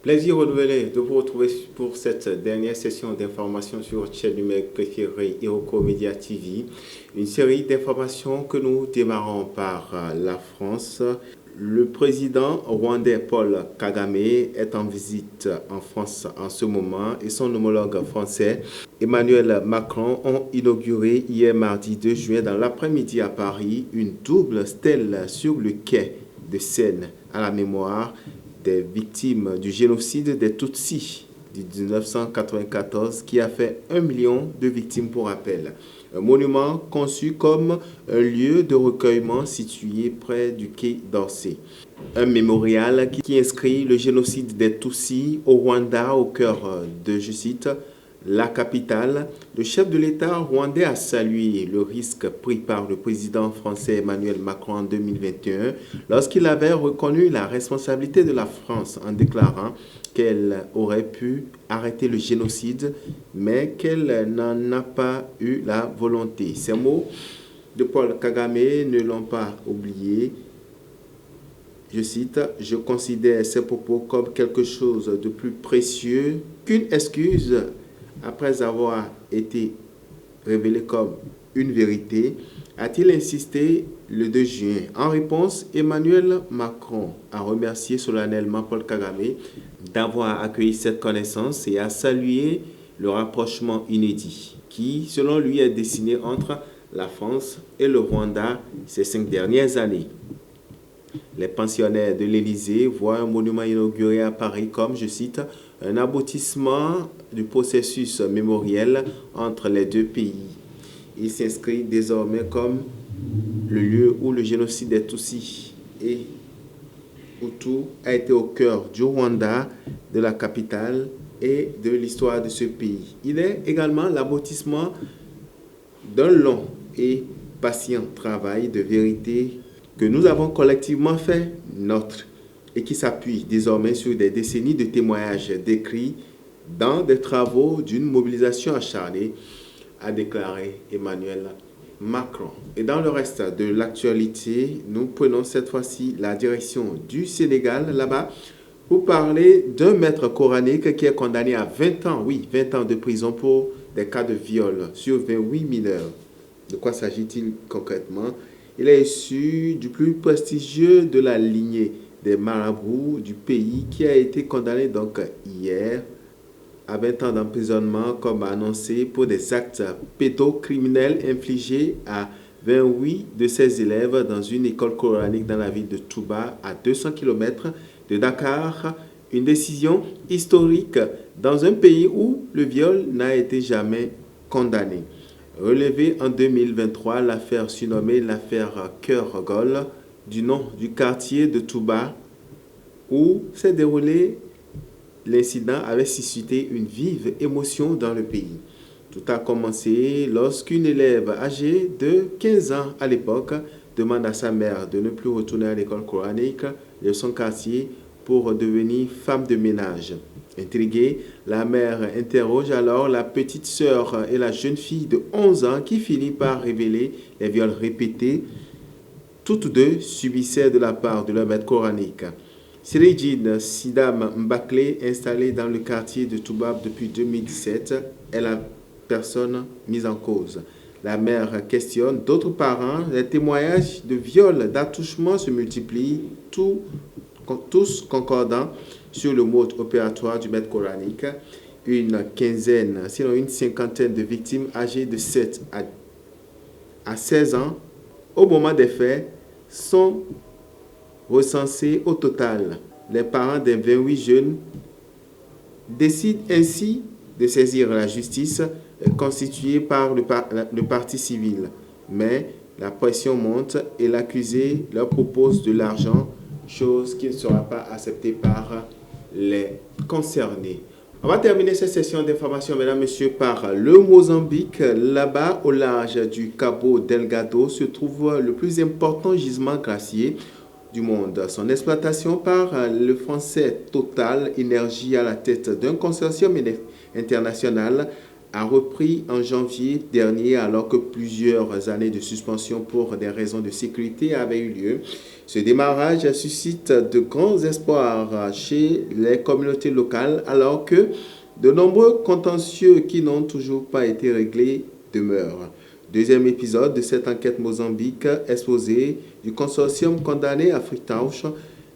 Plaisir renouvelé de vous retrouver pour cette dernière session d'informations sur votre chaîne numérique préférée Iroko Media TV. Une série d'informations que nous démarrons par la France. Le président rwandais Paul Kagame est en visite en France en ce moment et son homologue français Emmanuel Macron ont inauguré hier mardi 2 juin dans l'après-midi à Paris une double stèle sur le quai de Seine à la mémoire des victimes du génocide des Tutsis de 1994 qui a fait 1 million de victimes pour rappel. Un monument conçu comme un lieu de recueillement situé près du quai d'Orsay. Un mémorial qui inscrit le génocide des Tutsis au Rwanda au cœur de, je cite, la capitale. Le chef de l'État rwandais a salué le risque pris par le président français Emmanuel Macron en 2021 lorsqu'il avait reconnu la responsabilité de la France en déclarant qu'elle aurait pu arrêter le génocide, mais qu'elle n'en a pas eu la volonté. Ces mots de Paul Kagame ne l'ont pas oublié. Je cite, « Je considère ces propos comme quelque chose de plus précieux qu'une excuse après avoir été révélé comme une vérité », a-t-il insisté le 2 juin. En réponse, Emmanuel Macron a remercié solennellement Paul Kagame d'avoir accueilli cette connaissance et a salué le rapprochement inédit qui, selon lui, est dessiné entre la France et le Rwanda ces 5 dernières années. Les pensionnaires de l'Élysée voient un monument inauguré à Paris comme, je cite, un aboutissement du processus mémoriel entre les deux pays. Il s'inscrit désormais comme le lieu où le génocide des Tutsis et Hutus a été au cœur du Rwanda, de la capitale et de l'histoire de ce pays. Il est également l'aboutissement d'un long et patient travail de vérité que nous avons collectivement fait nôtre et qui s'appuie désormais sur des décennies de témoignages décrits dans des travaux d'une mobilisation acharnée, a déclaré Emmanuel Macron. Et dans le reste de l'actualité, nous prenons cette fois-ci la direction du Sénégal, là-bas, pour parler d'un maître coranique qui est condamné à 20 ans, oui, 20 ans de prison pour des cas de viol sur 28 mineurs. De quoi s'agit-il concrètement? Il est issu du plus prestigieux de la lignée des marabouts du pays qui a été condamné donc hier à 20 ans d'emprisonnement comme annoncé pour des actes pédocriminels infligés à 28 de ses élèves dans une école coranique dans la ville de Touba à 200 km de Dakar. Une décision historique dans un pays où le viol n'a été jamais condamné. Relevée en 2023, l'affaire surnommée l'affaire Cœur-Gol, du nom du quartier de Touba, où s'est déroulé l'incident, avait suscité une vive émotion dans le pays. Tout a commencé lorsqu'une élève âgée de 15 ans à l'époque demande à sa mère de ne plus retourner à l'école coranique de son quartier pour devenir femme de ménage. Intriguée, la mère interroge alors la petite sœur et la jeune fille de 11 ans qui finit par révéler les viols répétés. Toutes deux subissaient de la part de leur maître coranique. Siridjine Sidam Mbaklé, installée dans le quartier de Toubab depuis 2017, est la personne mise en cause. La mère questionne d'autres parents. Les témoignages de viols, d'attouchements se multiplient, tous concordant sur le mode opératoire du maître coranique. Une quinzaine, sinon une cinquantaine de victimes âgées de 7 à 16 ans au moment des faits sont recensés au total. Les parents des 28 jeunes décident ainsi de saisir la justice constituée par le parti civil. Mais la pression monte et l'accusé leur propose de l'argent, chose qui ne sera pas acceptée par les concernés. On va terminer cette session d'information, mesdames et messieurs, par le Mozambique. Là-bas, au large du Cabo Delgado, se trouve le plus important gisement glacier du monde. Son exploitation par le français Total Énergie à la tête d'un consortium international a repris en janvier dernier alors que plusieurs années de suspension pour des raisons de sécurité avaient eu lieu. Ce démarrage suscite de grands espoirs chez les communautés locales alors que de nombreux contentieux qui n'ont toujours pas été réglés demeurent. Deuxième épisode de cette enquête Mozambique exposée du consortium condamné à Freetouch,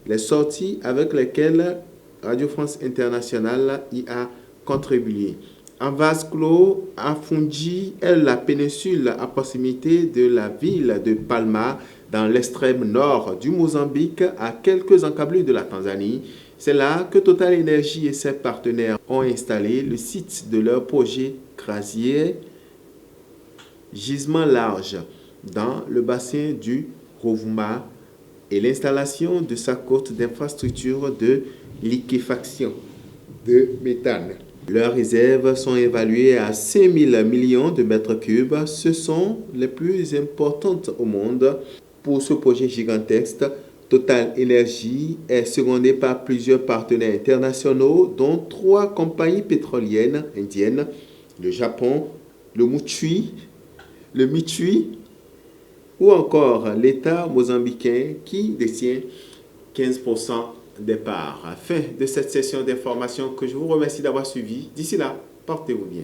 les sorties avec lesquelles Radio France Internationale y a contribué. En vase clos, Afungi est la péninsule à proximité de la ville de Palma, dans l'extrême nord du Mozambique, à quelques encablures de la Tanzanie. C'est là que Total Energy et ses partenaires ont installé le site de leur projet Crasier, gisement large dans le bassin du Rovuma, et l'installation de sa côte d'infrastructures de liquéfaction de méthane. Leurs réserves sont évaluées à 5 000 millions de mètres cubes. Ce sont les plus importantes au monde. Pour ce projet gigantesque, Total Energy est secondé par plusieurs partenaires internationaux, dont 3 compagnies pétrolières indiennes, le Japon, le Mitsui ou encore l'État mozambicain qui détient 15% des parts. Fin de cette session d'information que je vous remercie d'avoir suivi. D'ici là, portez-vous bien.